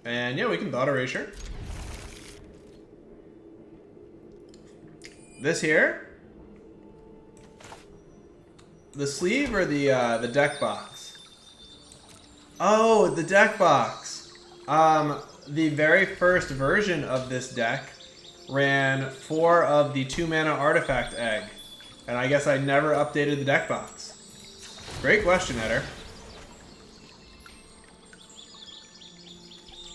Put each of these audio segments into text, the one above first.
And yeah, we can Thought Erasure. This here? The sleeve or the deck box? Oh, the deck box. The very first version of this deck ran 4 of the 2-mana artifact egg. And I guess I never updated the deck box. Great question, Eder.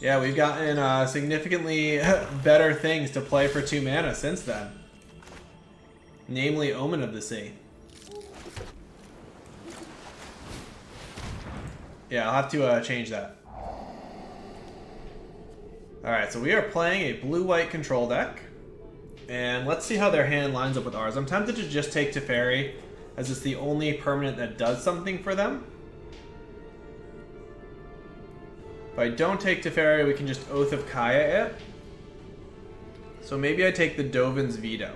Yeah, we've gotten significantly better things to play for 2 mana since then. Namely, Omen of the Sea. Yeah, I'll have to change that. Alright, so we are playing a blue-white control deck. And let's see how their hand lines up with ours. I'm tempted to just take Teferi, as it's the only permanent that does something for them. If I don't take Teferi, we can just Oath of Kaya it. So maybe I take the Dovin's Veto.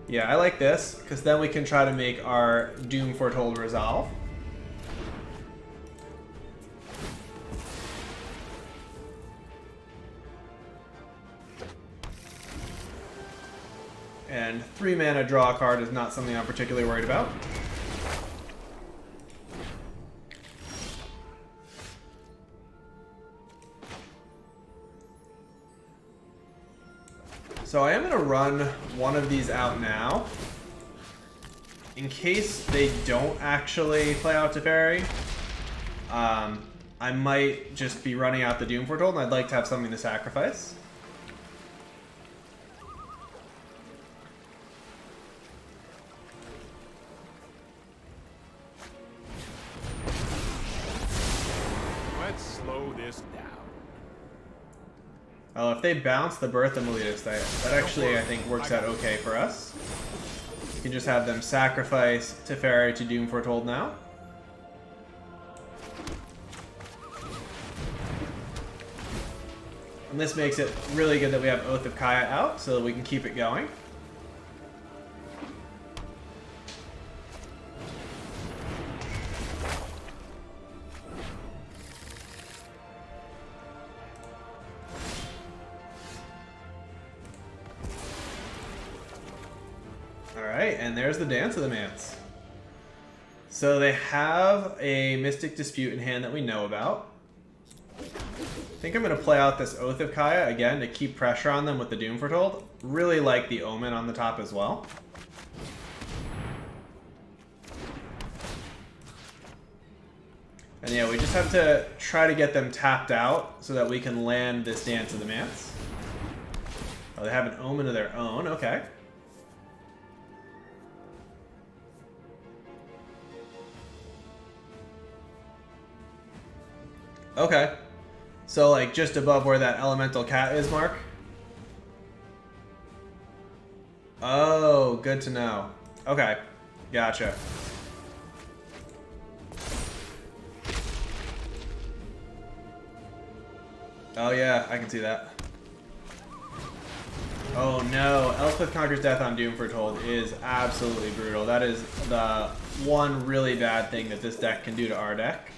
Yeah, I like this, because then we can try to make our Doom Foretold resolve. And 3 mana draw a card is not something I'm particularly worried about. So I am going to run one of these out now. In case they don't actually play out Teferi, I might just be running out the Doom Foretold, and I'd like to have something to sacrifice. Let's slow this down. Well, if they bounce the Birth of Meletus, that actually, I think, works out okay for us. You can just have them sacrifice Teferi to Doom Foretold now. And this makes it really good that we have Oath of Kaya out, so that we can keep it going. Alright, and there's the Dance of the Mance. So they have a Mystic Dispute in hand that we know about. I think I'm going to play out this Oath of Kaya again to keep pressure on them with the Doom Foretold. Really like the Omen on the top as well. And yeah, we just have to try to get them tapped out so that we can land this Dance of the Mance. Oh, they have an Omen of their own. Okay. Okay. So, like, just above where that elemental cat is, Mark? Oh, good to know. Okay. Gotcha. Oh, yeah, I can see that. Oh, no. Elspeth Conquers Death on Doom Foretold is absolutely brutal. That is the one really bad thing that this deck can do to our deck.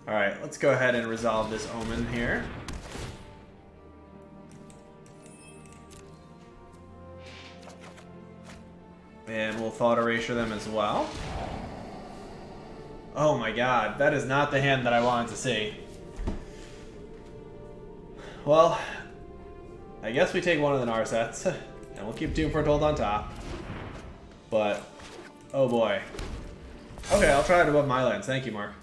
Alright, let's go ahead and resolve this Omen here. And we'll Thought Erasure them as well. Oh my god, that is not the hand that I wanted to see. Well, I guess we take one of the Narsets, and we'll keep Doom Foretold on top. But, oh boy. Okay, I'll try it above my lands. Thank you, Mark.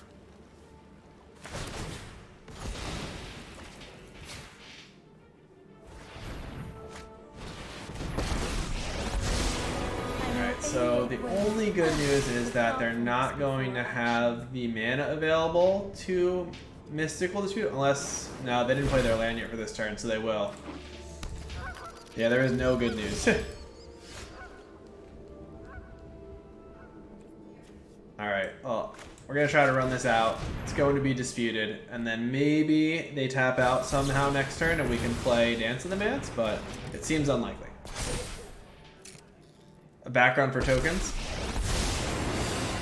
So the only good news is that they're not going to have the mana available to Mystical Dispute unless... No, they didn't play their land yet for this turn, so they will. Yeah, there is no good news. Alright, well, we're going to try to run this out. It's going to be disputed, and then maybe they tap out somehow next turn and we can play Dance of the Mance, but it seems unlikely. A background for tokens.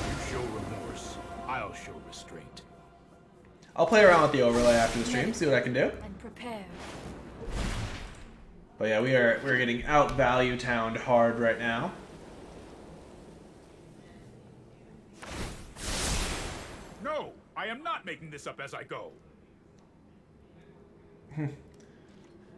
You show remorse, I'll show restraint. I'll play around with the overlay after the stream, see what I can do. And prepare. But yeah, we're getting out value towned hard right now. No, I am not making this up as I go.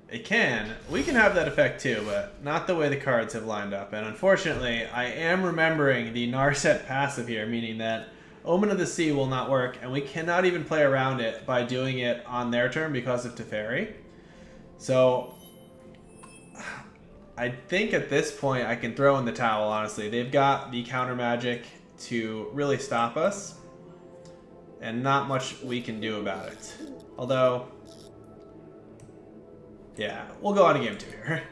It can. We can have that effect too, but not the way the cards have lined up. And unfortunately, I am remembering the Narset passive here, meaning that Omen of the Sea will not work, and we cannot even play around it by doing it on their turn because of Teferi. So I think at this point I can throw in the towel, honestly. They've got the counter magic to really stop us, and not much we can do about it. Although, yeah, we'll go on to game 2 here.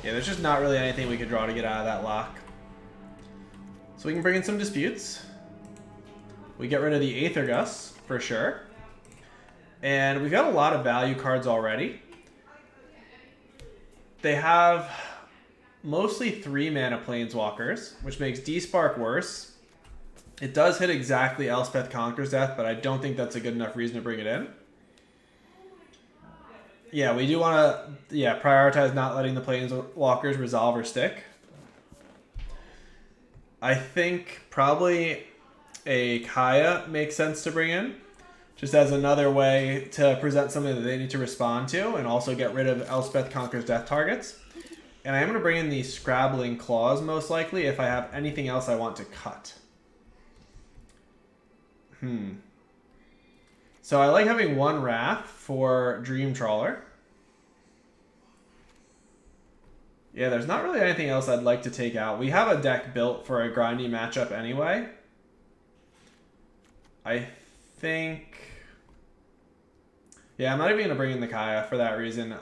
Yeah, there's just not really anything we could draw to get out of that lock. So we can bring in some disputes. We get rid of the Aether Gust, for sure. And we've got a lot of value cards already. They have mostly 3 mana Planeswalkers, which makes D-Spark worse. It does hit exactly Elspeth Conquers Death, but I don't think that's a good enough reason to bring it in. Yeah, we do want to prioritize not letting the Planeswalkers resolve or stick. I think probably a Kaya makes sense to bring in, just as another way to present something that they need to respond to and also get rid of Elspeth Conquers Death targets. And I am going to bring in the Scrabbling Claws most likely if I have anything else I want to cut. So I like having 1 Wrath for Dream Trawler. Yeah, there's not really anything else I'd like to take out. We have a deck built for a grindy matchup anyway. I think... Yeah, I'm not even going to bring in the Kaya for that reason.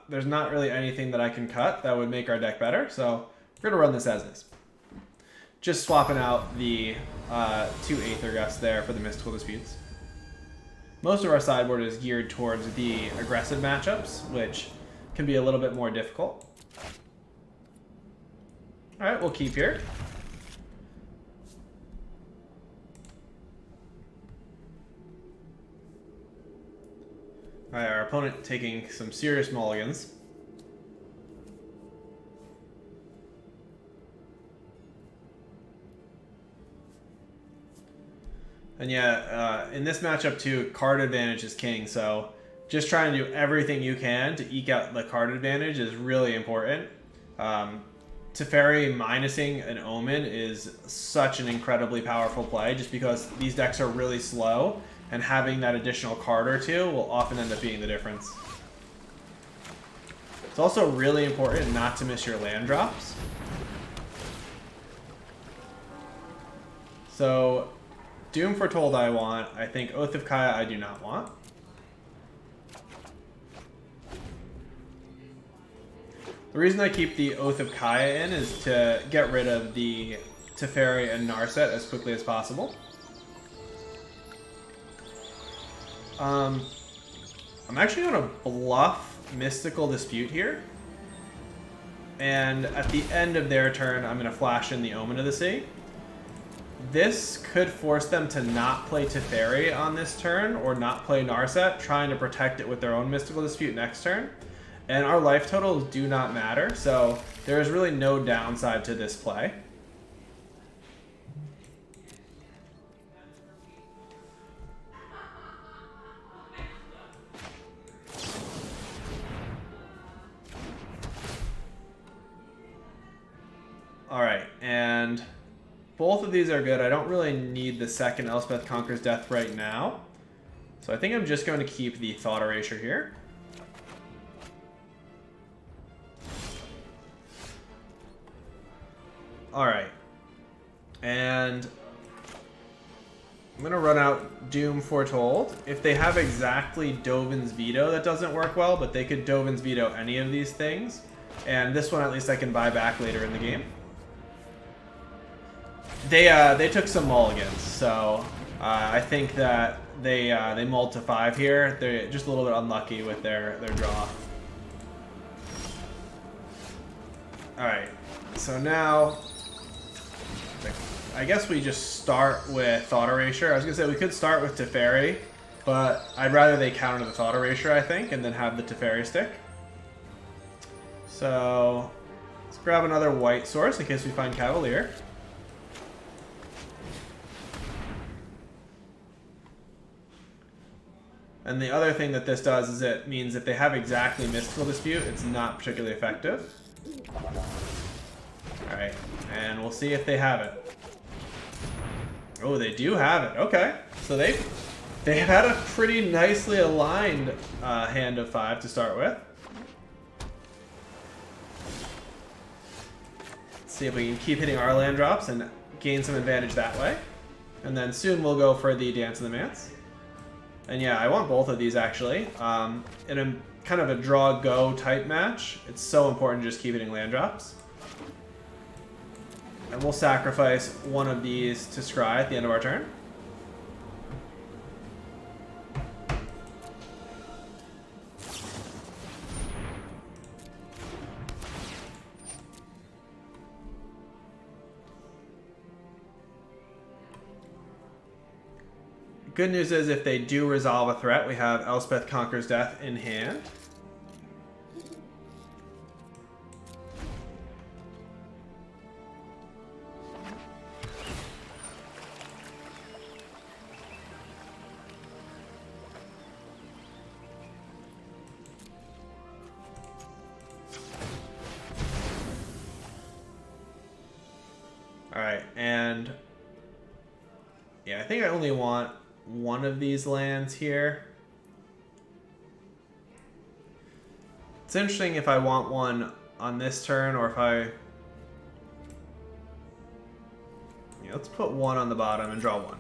There's not really anything that I can cut that would make our deck better, so we're going to run this as is. Just swapping out the 2 Aether Gusts there for the Mystical Disputes. Most of our sideboard is geared towards the aggressive matchups, which can be a little bit more difficult. Alright, we'll keep here. Alright, our opponent taking some serious mulligans. And yeah, in this matchup too, card advantage is king, so just trying to do everything you can to eke out the card advantage is really important. Teferi minusing an Omen is such an incredibly powerful play just because these decks are really slow, and having that additional card or two will often end up being the difference. It's also really important not to miss your land drops. So Doom Foretold I want. I think Oath of Kaya I do not want. The reason I keep the Oath of Kaya in is to get rid of the Teferi and Narset as quickly as possible. I'm actually going to bluff Mystical Dispute here. And at the end of their turn, I'm going to flash in the Omen of the Sea. This could force them to not play Teferi on this turn or not play Narset, trying to protect it with their own Mystical Dispute next turn. And our life totals do not matter, so there is really no downside to this play. Alright, and both of these are good. I don't really need the second Elspeth Conquers Death right now. So I think I'm just going to keep the Thought Erasure here. Alright. And I'm going to run out Doom Foretold. If they have exactly Dovin's Veto, that doesn't work well, but they could Dovin's Veto any of these things. And this one at least I can buy back later in the game. They took some mulligans, so I think that they mulled to 5 here. They're just a little bit unlucky with their draw. Alright, so now I guess we just start with Thought Erasure. I was going to say we could start with Teferi, but I'd rather they counter the Thought Erasure, I think, and then have the Teferi stick. So let's grab another white source in case we find Cavalier. And the other thing that this does is it means if they have exactly Mystical Dispute, it's not particularly effective. Alright, and we'll see if they have it. Oh, they do have it. Okay, so they've had a pretty nicely aligned hand of 5 to start with. Let's see if we can keep hitting our land drops and gain some advantage that way. And then soon we'll go for the Dance of the Mance. And yeah, I want both of these actually. In a kind of a draw-go type match, it's so important to just keep hitting land drops. And we'll sacrifice one of these to scry at the end of our turn. Good news is if they do resolve a threat, we have Elspeth Conquers Death in hand. Alright, and yeah, I think I only want one of these lands here. It's interesting if I want one on this turn or if I... Yeah, let's put one on the bottom and draw one.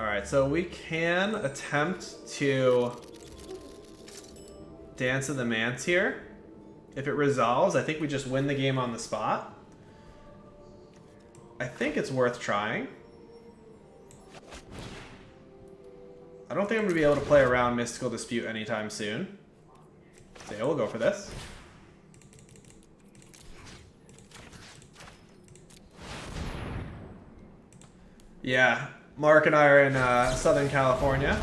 Alright, so we can attempt to Dance of the Mance here. If it resolves, I think we just win the game on the spot. I think it's worth trying. I don't think I'm going to be able to play around Mystical Dispute anytime soon. So yeah, we'll go for this. Yeah, Mark and I are in Southern California.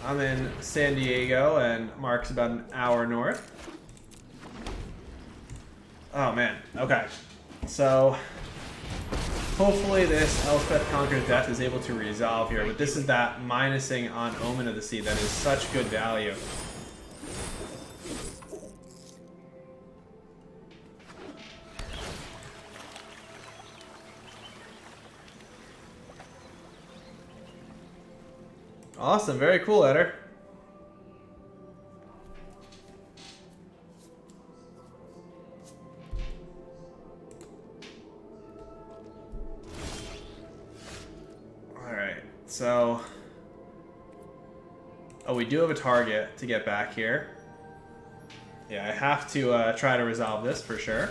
I'm in San Diego, and Mark's about an hour north. Oh man, okay. So hopefully this Elspeth Conquers Death is able to resolve here, but this is that minusing on Omen of the Sea that is such good value. Awesome, very cool, Eder. Alright, so... Oh, we do have a target to get back here. Yeah, I have to try to resolve this for sure.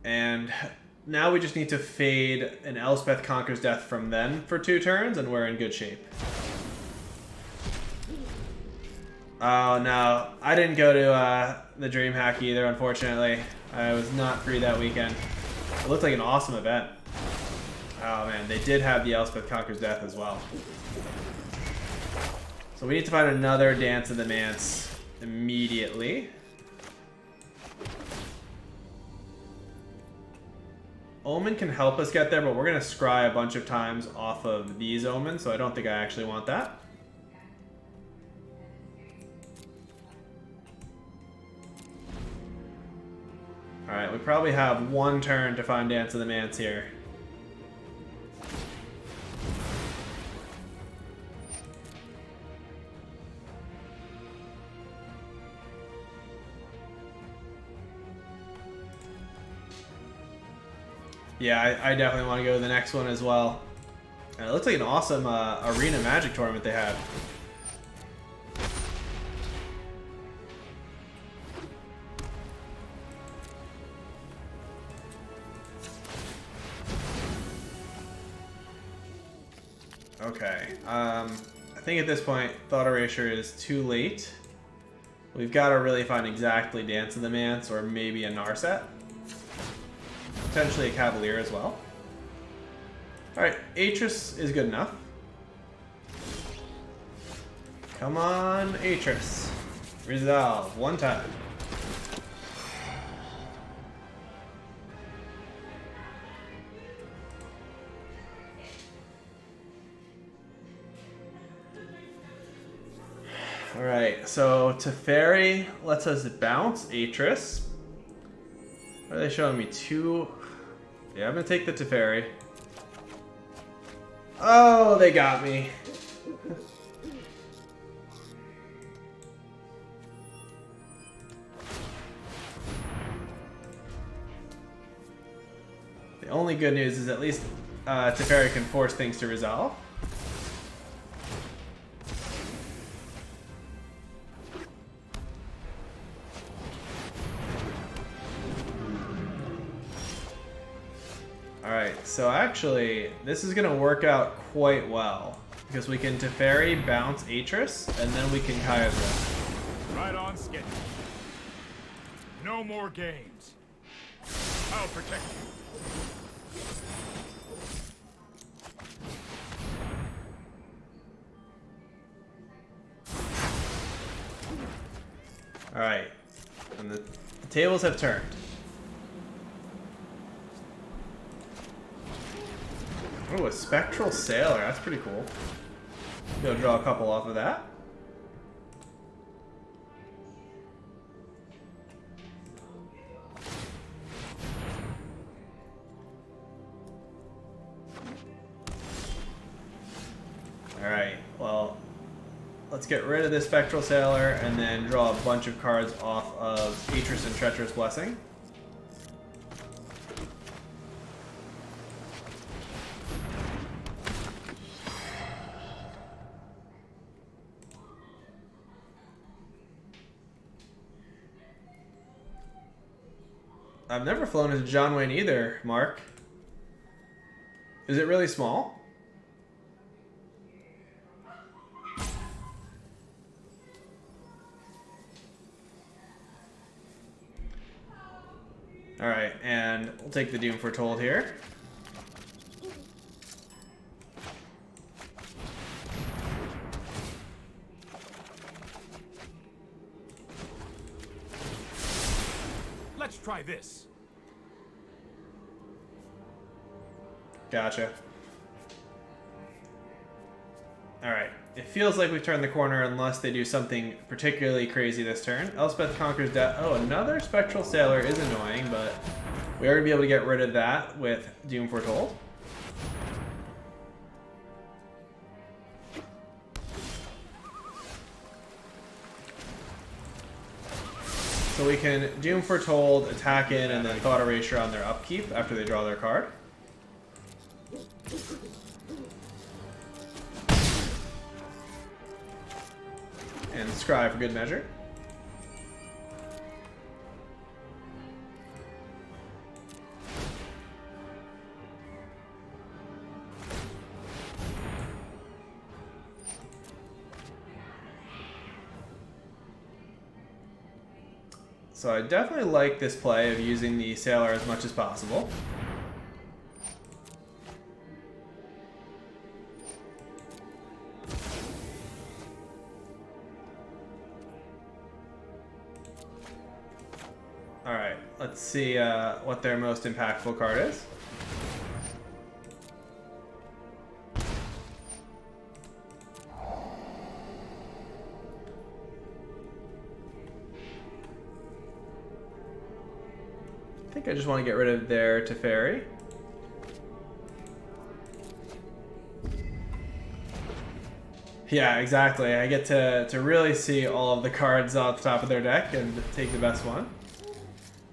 And now we just need to fade an Elspeth Conquers Death from them for 2 turns, and we're in good shape. Oh no, I didn't go to the DreamHack either, unfortunately. I was not free that weekend. It looked like an awesome event. Oh man, they did have the Elspeth Conquers Death as well. So we need to find another Dance of the Mance immediately. Omen can help us get there, but we're going to scry a bunch of times off of these Omens, so I don't think I actually want that. Alright, we probably have 1 turn to find Dance of the Mance here. Yeah, I definitely want to go to the next one as well. And it looks like an awesome Arena Magic tournament they had. Okay. I think at this point, Thought Erasure is too late. We've got to really find exactly Dance of the Mance or maybe a Narset. Potentially a Cavalier as well. Alright, Atris is good enough. Come on, Atris. Resolve one time. Alright, so Teferi lets us bounce Atris. What are they showing me? Two. Yeah, I'm gonna take the Teferi. Oh, they got me. The only good news is at least Teferi can force things to resolve. Alright, so actually, this is going to work out quite well. Because we can Teferi bounce Atris, and then we can Kaya's Rest. Right on schedule. No more games. I'll protect you. Alright, and the tables have turned. Oh, a Spectral Sailor. That's pretty cool. Go draw a couple off of that. Alright, well, let's get rid of this Spectral Sailor and then draw a bunch of cards off of Atris and Treacherous Blessing. I've never flown as John Wayne either, Mark. Is it really small? Alright, and we'll take the Doom Foretold here. Let's try this. Gotcha. Alright. It feels like we've turned the corner unless they do something particularly crazy this turn. Elspeth Conquers Death. Oh, another Spectral Sailor is annoying, but we are going to be able to get rid of that with Doom Foretold. So we can Doom Foretold, attack in, and then Thought Erasure on their upkeep after they draw their card. And Scry for good measure. So I definitely like this play of using the Sailor as much as possible. Alright, let's see what their most impactful card is. I think I just want to get rid of their Teferi. Yeah, exactly. I get to really see all of the cards off the top of their deck and take the best one.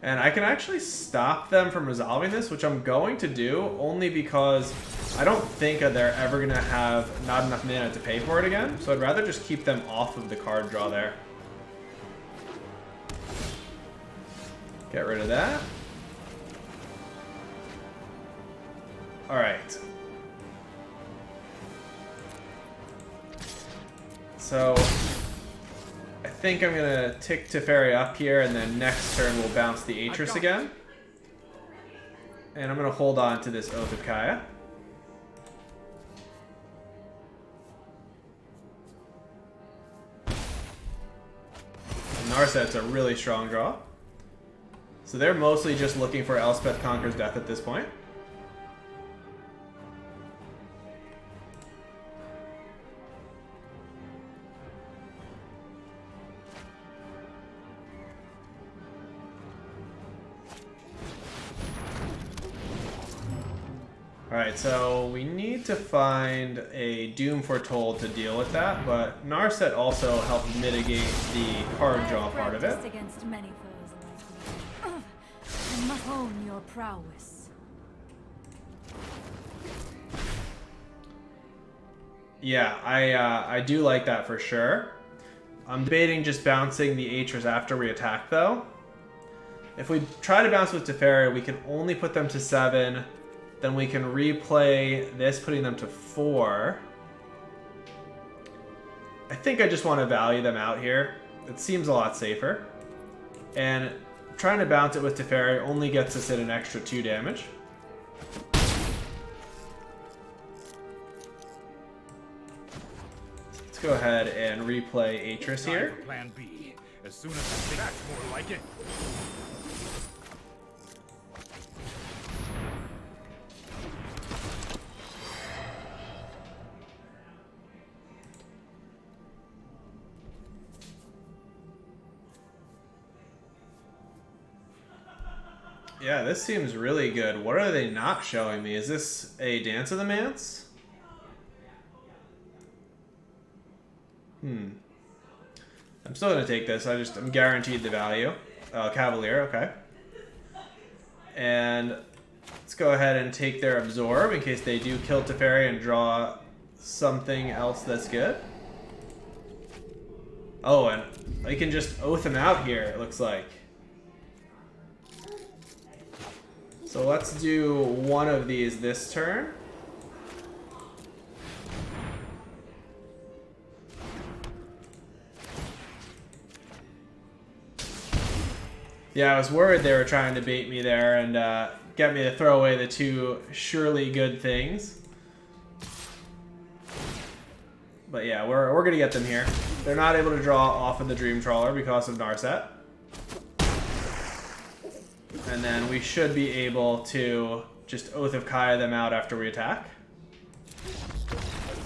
And I can actually stop them from resolving this, which I'm going to do, only because I don't think they're ever going to have not enough mana to pay for it again. So I'd rather just keep them off of the card draw there. Get rid of that. Alright. So I think I'm gonna tick Teferi up here, and then next turn we'll bounce the Atris again. And I'm gonna hold on to this Oath of Kaya. Narset's a really strong draw. So they're mostly just looking for Elspeth Conquers Death at this point. Alright, so we need to find a Doom Foretold to deal with that, but Narset also helped mitigate the card draw part of it. Against many foes like me. I must own your prowess. Yeah, I do like that for sure. I'm debating just bouncing the Atris after we attack, though. If we try to bounce with Teferi, we can only put them to 7. Then we can replay this, putting them to 4. I think I just want to value them out here. It seems a lot safer. And trying to bounce it with Teferi only gets us in an extra 2 damage. Let's go ahead and replay Atris here. Plan B. As soon as I think that's more like it. Yeah, this seems really good. What are they not showing me? Is this a Dance of the Manse? I'm still going to take this. I'm guaranteed the value. Cavalier, okay. And let's go ahead and take their Absorb in case they do kill Teferi and draw something else that's good. Oh, and I can just Oath him out here, it looks like. So let's do one of these this turn. Yeah, I was worried they were trying to bait me there and get me to throw away the 2 surely good things. But yeah, we're gonna get them here. They're not able to draw off of the Dream Trawler because of Narset. And then we should be able to just Oath of Kaya them out after we attack.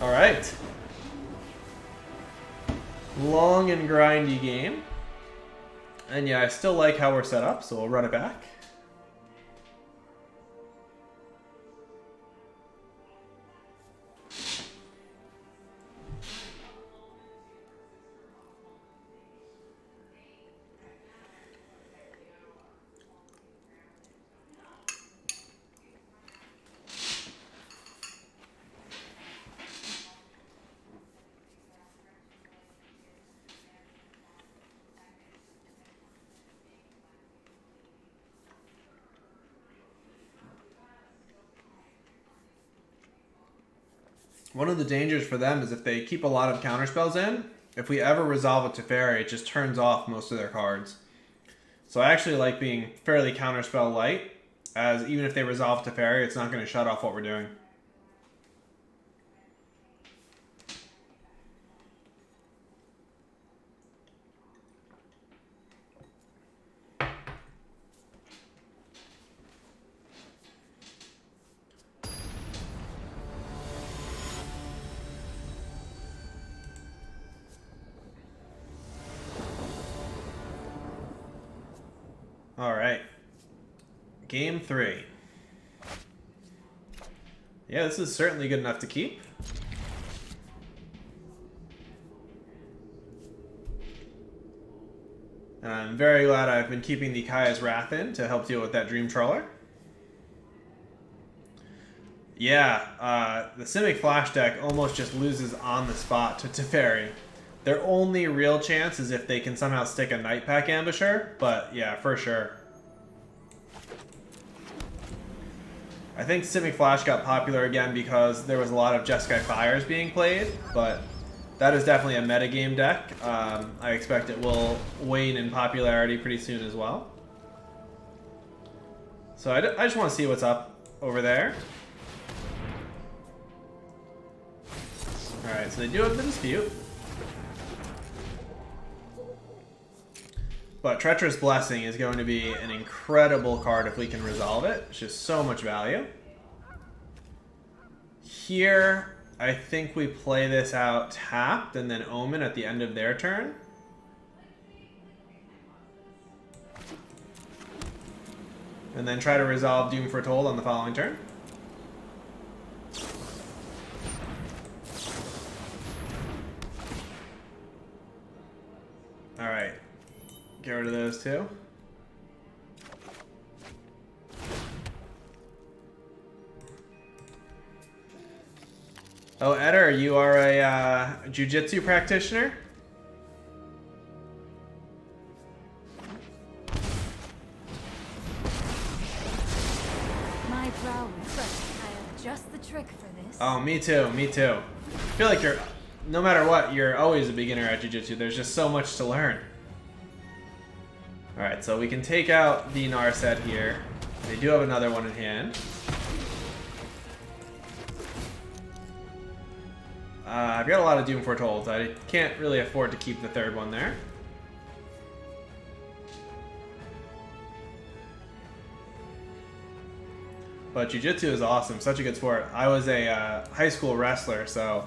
Alright. Long and grindy game. And yeah, I still like how we're set up, so we'll run it back. One of the dangers for them is if they keep a lot of counterspells in, if we ever resolve a Teferi, it just turns off most of their cards. So I actually like being fairly counterspell light, as even if they resolve Teferi, it's not going to shut off what we're doing. All right. Game 3. Yeah, this is certainly good enough to keep. And I'm very glad I've been keeping the Kaya's Wrath in to help deal with that Dream Trawler. Yeah, the Simic Flash deck almost just loses on the spot to Teferi. Their only real chance is if they can somehow stick a Night Pack Ambusher, but yeah, for sure. I think Simic Flash got popular again because there was a lot of Jeskai Fires being played, but that is definitely a metagame deck. I expect it will wane in popularity pretty soon as well. So I just want to see what's up over there. Alright, so they do have the dispute. But Treacherous Blessing is going to be an incredible card if we can resolve it. It's just so much value. Here, I think we play this out tapped and then Omen at the end of their turn. And then try to resolve Doom Foretold on the following turn. Alright. Get rid of those two. Oh, Eder, you are a jiu-jitsu practitioner? My prowess, but I have just the trick for this. Oh, me too, me too. I feel like you're, no matter what, you're always a beginner at jiu-jitsu. There's just so much to learn. Alright, so we can take out the Narset here. They do have another one in hand. I've got a lot of Doom Foretold. I can't really afford to keep the third one there. But jiu-jitsu is awesome. Such a good sport. I was a high school wrestler, so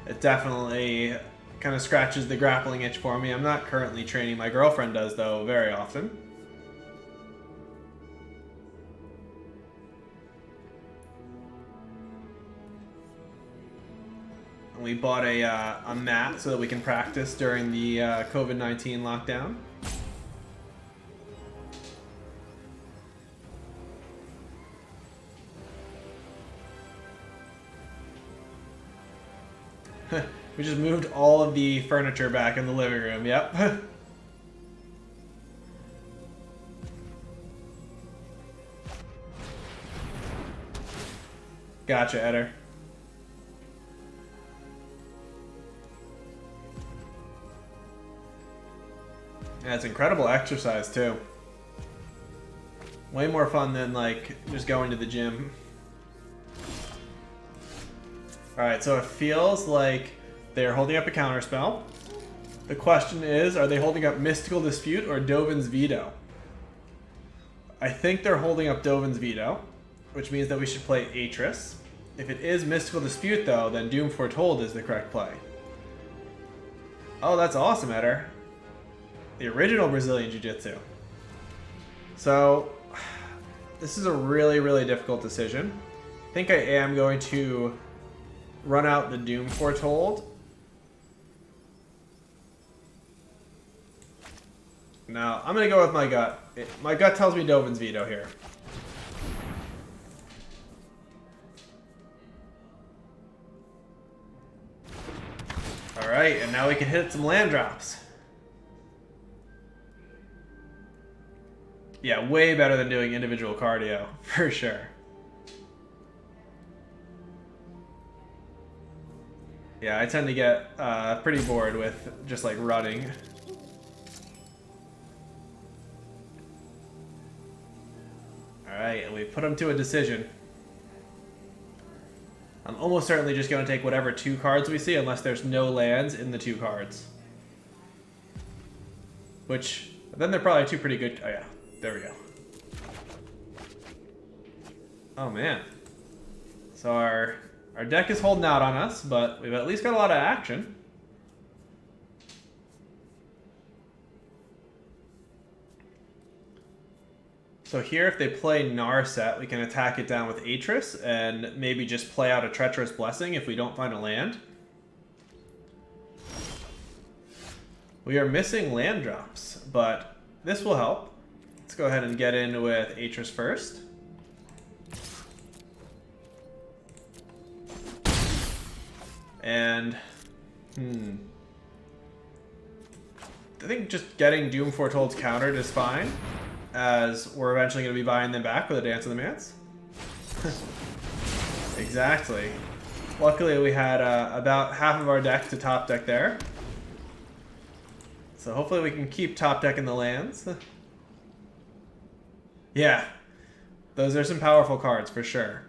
it definitely kind of scratches the grappling itch for me. I'm not currently training. My girlfriend does, though, very often. And we bought a mat so that we can practice during the COVID-19 lockdown. We just moved all of the furniture back in the living room, yep. Gotcha, Eder. Yeah, it's incredible exercise, too. Way more fun than, like, just going to the gym. Alright, so it feels like they're holding up a counterspell. The question is, are they holding up Mystical Dispute or Dovin's Veto? I think they're holding up Dovin's Veto, which means that we should play Atris. If it is Mystical Dispute, though, then Doom Foretold is the correct play. Oh, that's awesome, Eder. The original Brazilian Jiu-Jitsu. So, this is a really, really difficult decision. I think I am going to run out the Doom Foretold. No, I'm going to go with my gut. My gut tells me Dovin's Veto here. Alright, and now we can hit some land drops. Yeah, way better than doing individual cardio, for sure. Yeah, I tend to get pretty bored with just like running. Alright, and we put them to a decision. I'm almost certainly just going to take whatever two cards we see, unless there's no lands in the two cards. Which, then they're probably two pretty good. Oh yeah, there we go. Oh man. So our deck is holding out on us, but we've at least got a lot of action. So here, if they play Narset, we can attack it down with Atris and maybe just play out a Treacherous Blessing if we don't find a land. We are missing land drops, but this will help. Let's go ahead and get in with Atris first. And, I think just getting Doom Foretold's countered is fine, as we're eventually going to be buying them back with a Dance of the Mance. Exactly. Luckily, we had about half of our deck to top deck there. So hopefully we can keep top decking the lands. Yeah, those are some powerful cards for sure.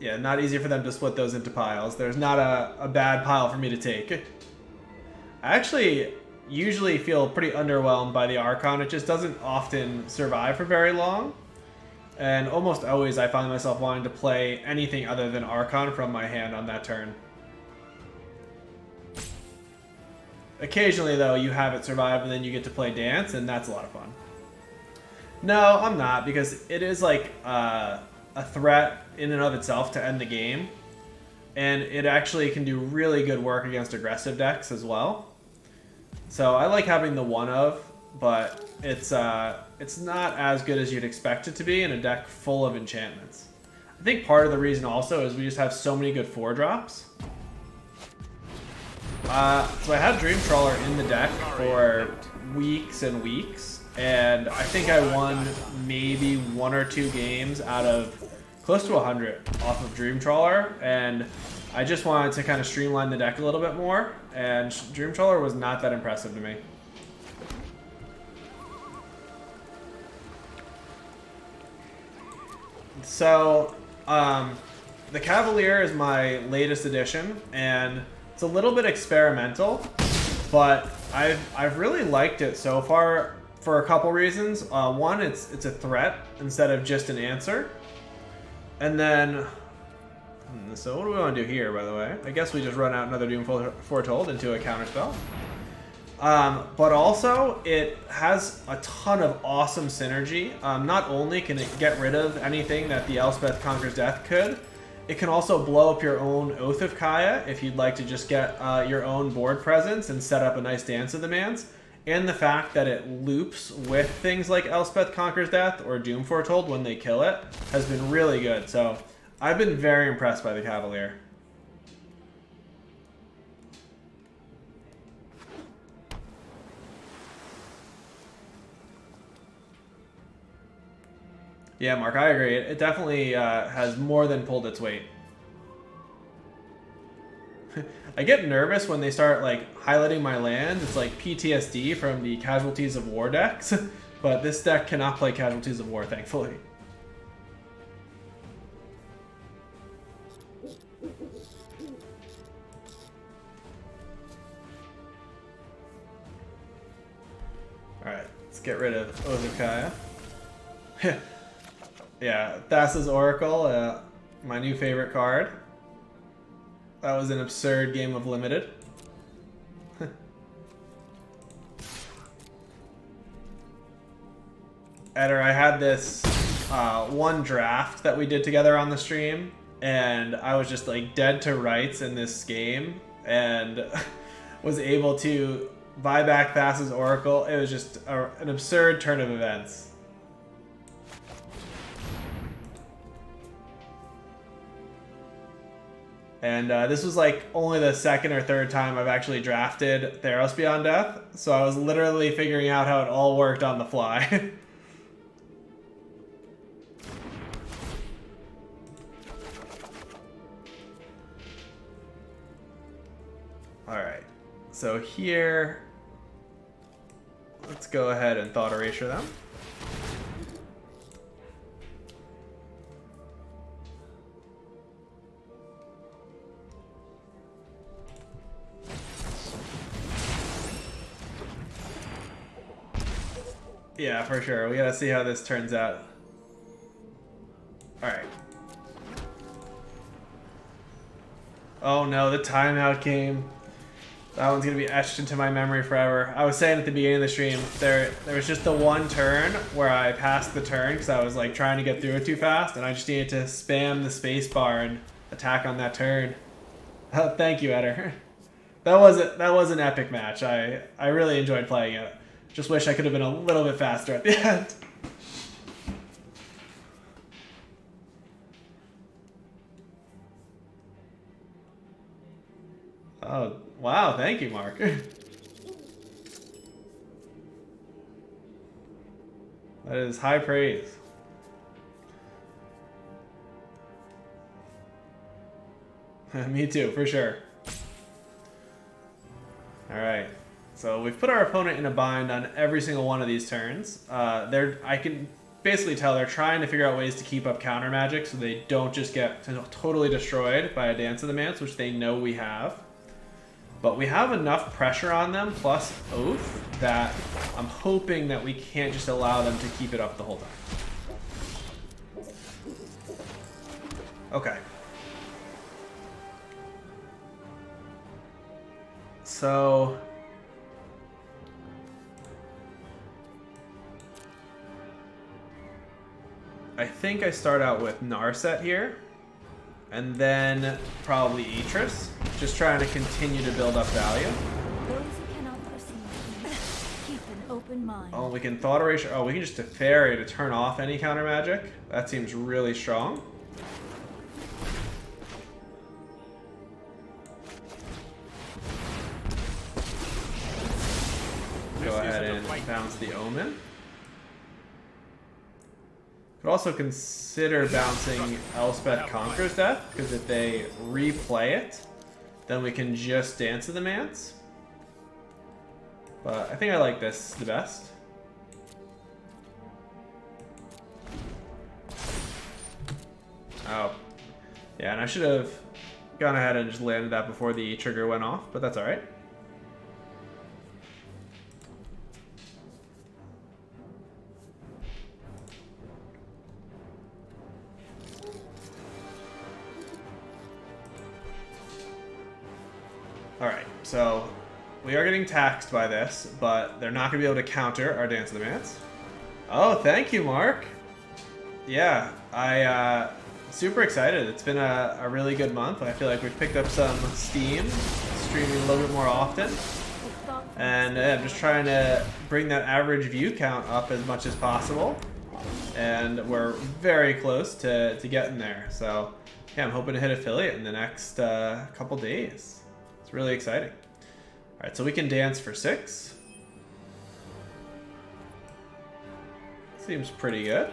Yeah, not easy for them to split those into piles. There's not a bad pile for me to take. I actually usually feel pretty underwhelmed by the Archon. It just doesn't often survive for very long. And almost always I find myself wanting to play anything other than Archon from my hand on that turn. Occasionally, though, you have it survive and then you get to play Dance, and that's a lot of fun. No, I'm not, because it is like a threat in and of itself to end the game. And it actually can do really good work against aggressive decks as well. So I like having the one of, but it's not as good as you'd expect it to be in a deck full of enchantments. I think part of the reason also is we just have so many good 4-drops. So I had Dream Trawler in the deck for weeks and weeks, and I think I won maybe 1 or 2 games out of close to 100 off of Dream Trawler, and I just wanted to kind of streamline the deck a little bit more, and Dream Trawler was not that impressive to me. So, the Cavalier is my latest addition, and it's a little bit experimental, but I've really liked it so far for a couple reasons. One, it's a threat instead of just an answer. And then, so what do we want to do here, by the way? I guess we just run out another Doom Foretold into a counterspell. But also, it has a ton of awesome synergy. Not only can it get rid of anything that the Elspeth Conquers Death could, it can also blow up your own Oath of Kaya if you'd like to just get your own board presence and set up a nice Dance of Demands. And the fact that it loops with things like Elspeth Conquers Death or Doom Foretold when they kill it has been really good. So I've been very impressed by the Cavalier. Yeah, Mark, I agree. It definitely has more than pulled its weight. I get nervous when they start like highlighting my land. It's like PTSD from the Casualties of War decks, but this deck cannot play Casualties of War, thankfully. Alright, let's get rid of Oath of Kaya. Yeah, Thassa's Oracle, my new favorite card. That was an absurd game of Limited. Eder, I had this one draft that we did together on the stream, and I was just like dead to rights in this game, and was able to buy back Thassa's Oracle. It was just an absurd turn of events. And this was like only the second or third time I've actually drafted Theros Beyond Death, so I was literally figuring out how it all worked on the fly. Alright, so here, let's go ahead and Thought Erasure them. Yeah, for sure. We gotta see how this turns out. Alright. Oh no, the timeout game. That one's gonna be etched into my memory forever. I was saying at the beginning of the stream, there was just the one turn where I passed the turn because I was like trying to get through it too fast, and I just needed to spam the space bar and attack on that turn. Thank you, Eder. That was an epic match. I really enjoyed playing it. Just wish I could have been a little bit faster at the end. Oh, wow. Thank you, Mark. That is high praise. Me too, for sure. Alright. So we've put our opponent in a bind on every single one of these turns. I can basically tell they're trying to figure out ways to keep up counter magic so they don't just get totally destroyed by a Dance of the Mance, which they know we have. But we have enough pressure on them, plus Oath, that I'm hoping that we can't just allow them to keep it up the whole time. Okay. So... I think I start out with Narset here, and then probably Etris, just trying to continue to build up value. Those who cannot perceive, keep an open mind. Oh, we can Thought Erasure. Oh, we can just Teferi to turn off any counter magic. That seems really strong. Go ahead and bounce the Omen. Could also consider bouncing Elspeth Conqueror's Death, because if they replay it, then we can just Dance of the Mance. But I think I like this the best. Oh. Yeah, and I should have gone ahead and just landed that before the trigger went off, but that's alright. Alright, so we are getting taxed by this, but they're not going to be able to counter our Dance of the Mance. Oh, thank you, Mark. Yeah, super excited. It's been a really good month. I feel like we've picked up some steam, streaming a little bit more often. And I'm just trying to bring that average view count up as much as possible. And we're very close to getting there. So, yeah, I'm hoping to hit affiliate in the next couple days. Really exciting. All right, so we can dance for 6. Seems pretty good.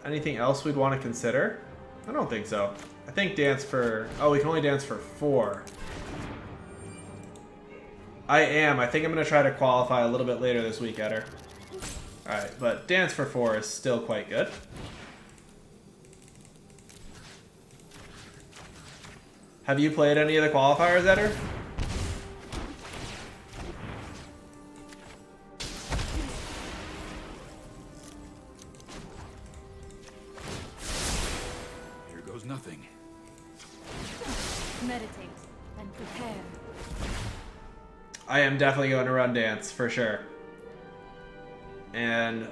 Anything else we'd want to consider? I don't think so. I think dance for... Oh, we can only dance for 4. I think I'm going to try to qualify a little bit later this week, Eder. All right, but dance for 4 is still quite good. Have you played any of the qualifiers, Eder? Here goes nothing. Meditate and prepare. I am definitely going to run dance, for sure. And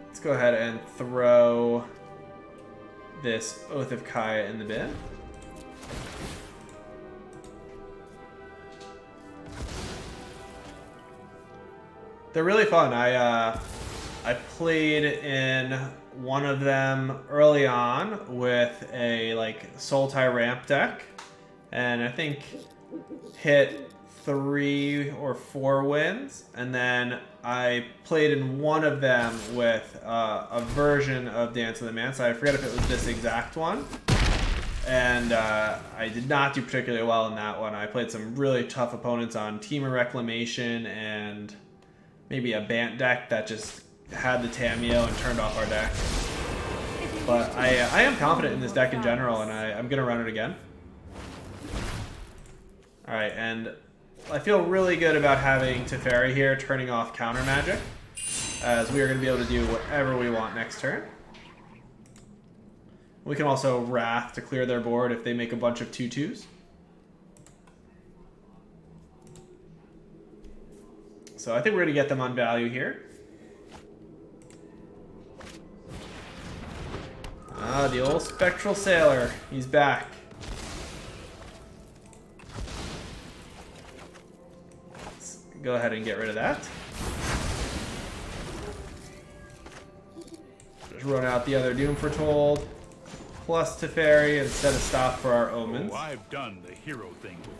let's go ahead and throw this Oath of Kaya in the bin. They're really fun. I played in one of them early on with a Sultai ramp deck, and I think hit 3 or 4 wins. And then I played in one of them with a version of Dance of the Mance. I forget if it was this exact one. And I did not do particularly well in that one. I played some really tough opponents on Temur Reclamation and maybe a Bant deck that just had the Tamiyo and turned off our deck. But I am confident in this deck in general, and I'm going to run it again. Alright, and I feel really good about having Teferi here turning off counter magic, as we are going to be able to do whatever we want next turn. We can also Wrath to clear their board if they make a bunch of 2/2s. So I think we're going to get them on value here. Ah, the old Spectral Sailor. He's back. Let's go ahead and get rid of that. Just run out the other Doom Foretold, plus Teferi, and set a stop for our Omens. Oh, I've done the hero thing before.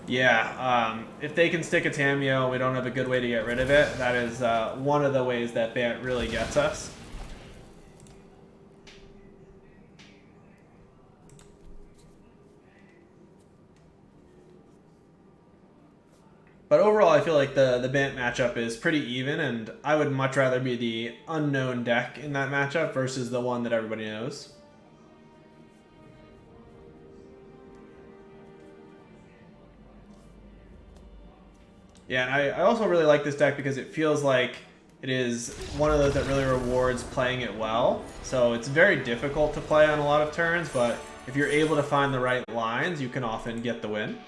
Yeah, if they can stick a Tamiyo and we don't have a good way to get rid of it, that is one of the ways that Bant really gets us. But overall, I feel like the Bant matchup is pretty even, and I would much rather be the unknown deck in that matchup versus the one that everybody knows. Yeah, and I also really like this deck because it feels like it is one of those that really rewards playing it well. So it's very difficult to play on a lot of turns, but if you're able to find the right lines, you can often get the win.